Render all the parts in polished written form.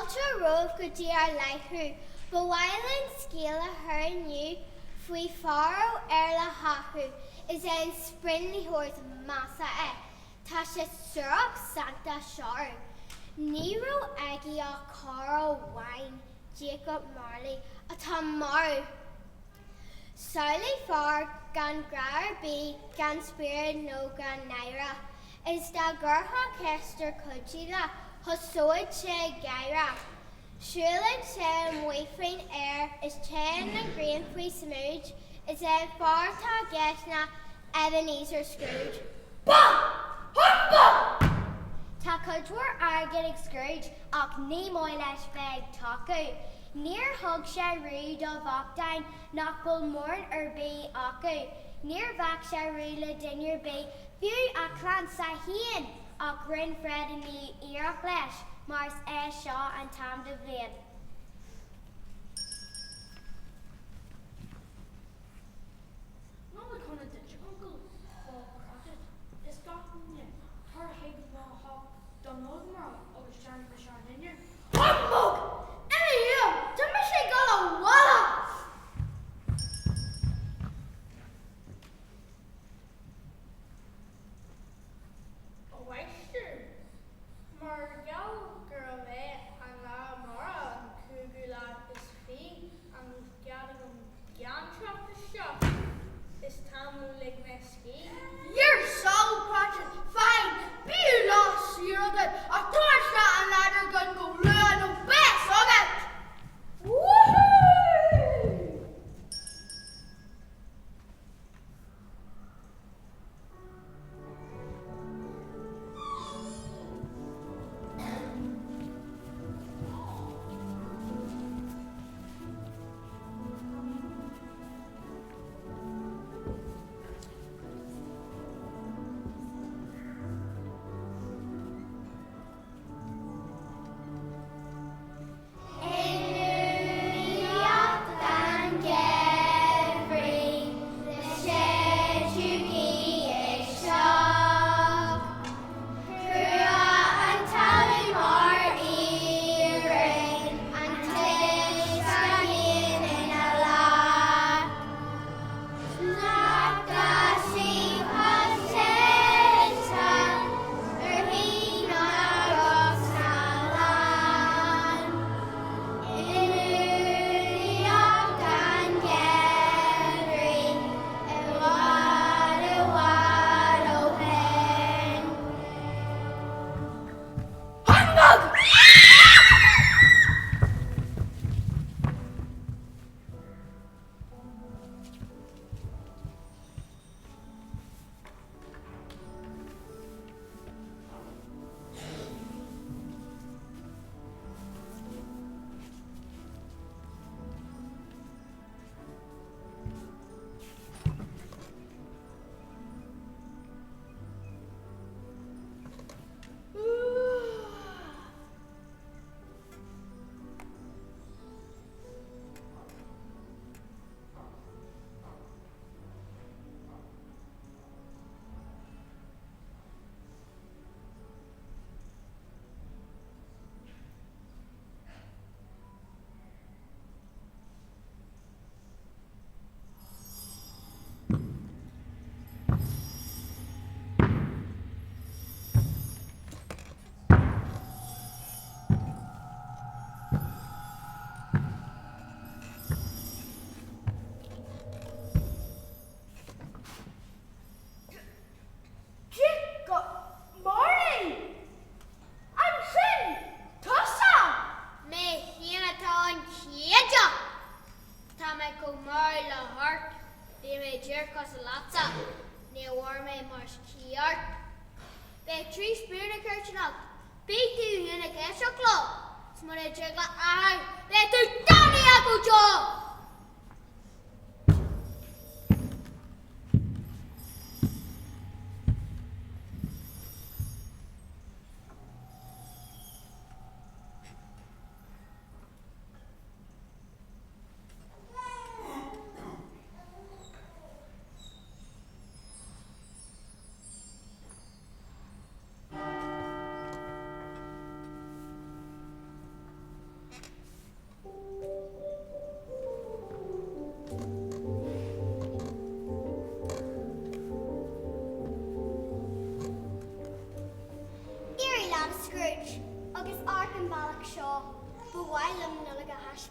Culture Road go dear Lihu, but while in scale her new, free faro la hahu, is in springy horse massa tasha syrup Santa Shar. Nero Agia Carl Wine, Jacob Marley, a Tamaru. Sally far gan grar be gan spirit no gan naira. Is da gurha kester kujila, hosoid che gaira. Shulin che wafrain air is chen and green free smooch, is a far ta gesna Ebenezer Scrooge. Bah! Humbug! Ta culture argid Scrooge, ach ni moilesh beg taku. Near hug she read of octine, knuckle morn be aku. Near back she read dinner be, few a clan sahin, a grin Fred in the ear flesh, Mars Shaw and Tam de Vlain. No one can ditch Uncle Paul Cratchit. It's gotten in her head hawk done over or Shan Mashan in here. Humbug! Anyhow, to me she got a walla! Oh, I sure. Margal girl and la Mara and Kugula is feet and Gallagher Gantrup the shop. This time will like my ski. You're so Cratchit. Fine. Be lost, you're good. A torch that and ladder gun go learn the best of it. Woohoo!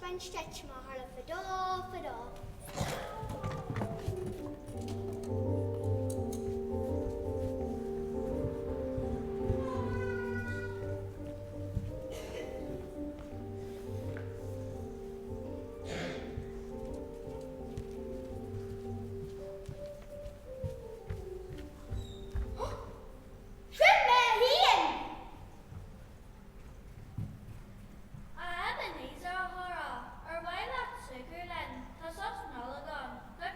fan stretch má har fadó fadó. Ebenezer Hora, ar bhaile sugarlen, tá sos nolagan, go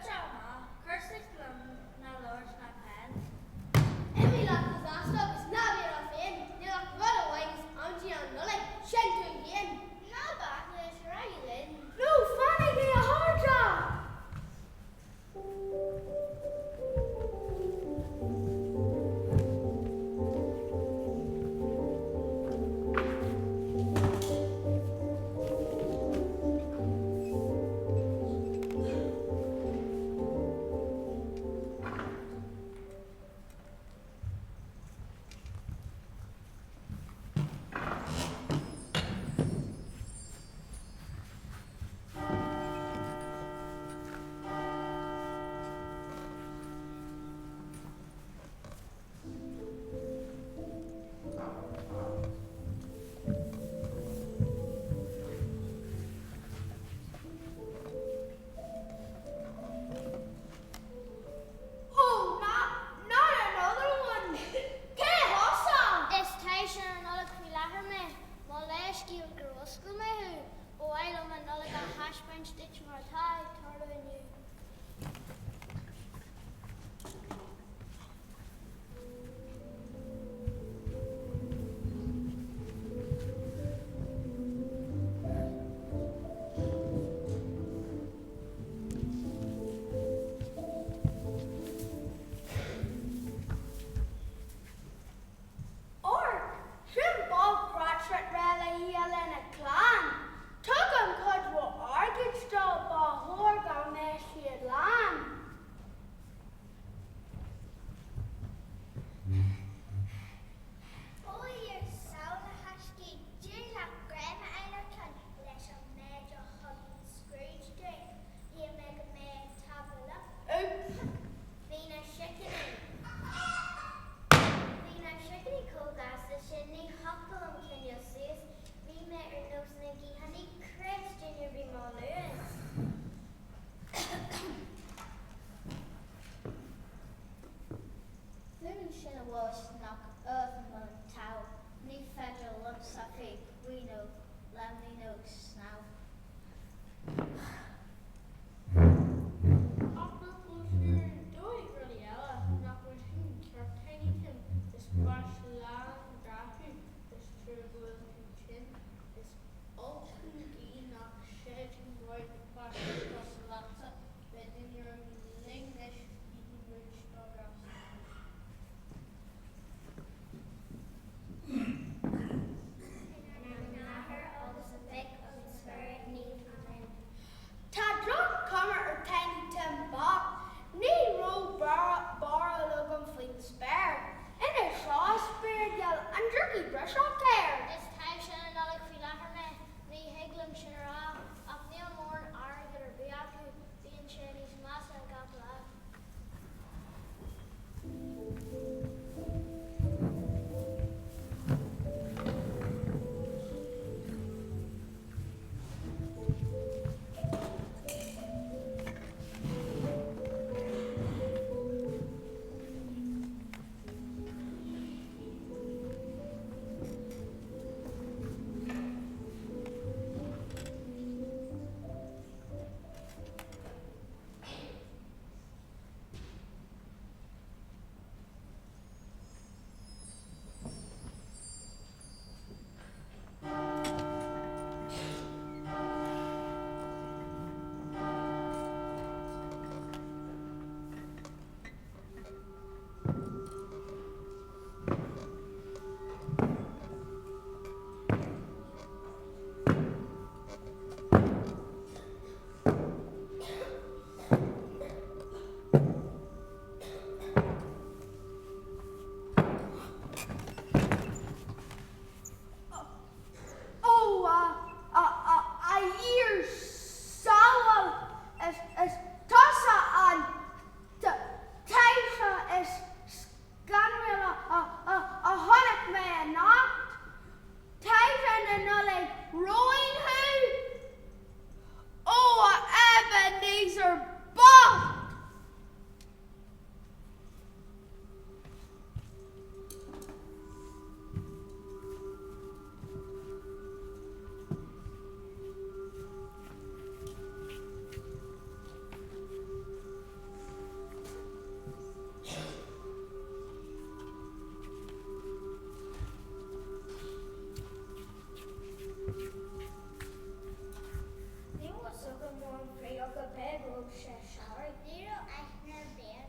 an free of a bed will say sorry. Zero Ashna Bear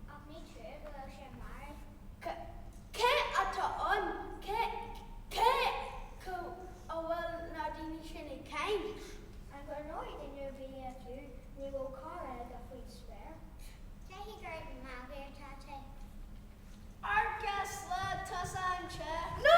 of me true will she marry. Kate at on Kate co a well Nadine Shinny kind. I'm going to know in your video too. We will call it if we swear. Tahi great Mavir Tate. Arkasla Tassancha. No!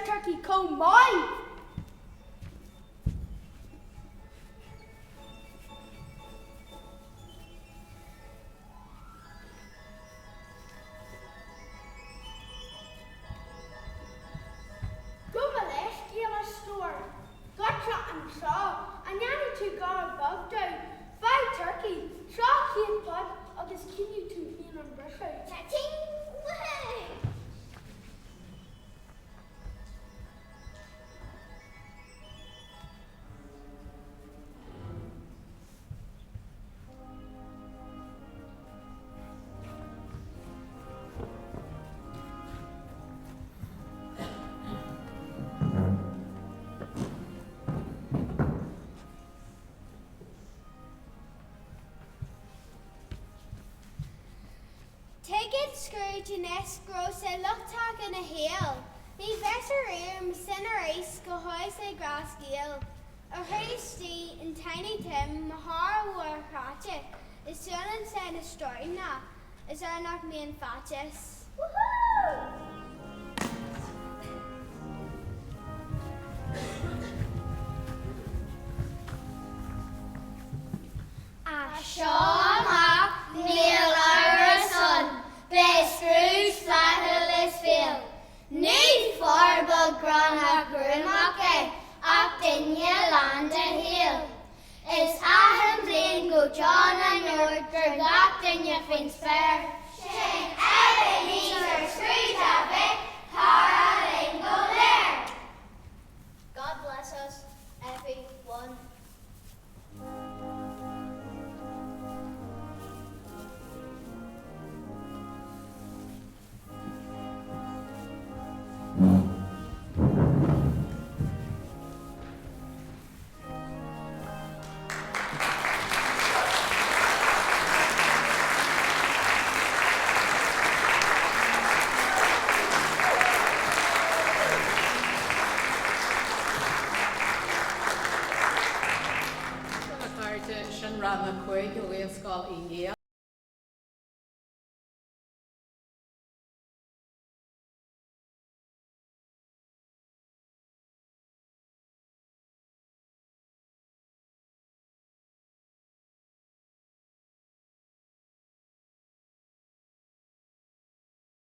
Turkey comb mine. Go Malash Gila store. Got shot and saw. And Yanni to go above down. Five turkey. Shaw kid pod. Agus continue to be on brush out. Cha-ching! Woohoo! Teget Scrooge and Esgros a luchtag in a hill. Ní veterum cineris go hois a gras gill. A hasty and tiny Tim Mahar war ratchet. Is soon and send a story na. Is there not me and fatches? Woohoo! Shama Neil Ireson, Be Scrooge Flahill is Phil. Need for the Grana Grimake, Actinia Landa Hill. Is Aham Blaine go John and Yorker, Actinia Fins Fair. Shane Ebenezer Scrooge Abbey, Cara Lingo there. God bless us, everyone. Sin ran na chuig go léonscáil í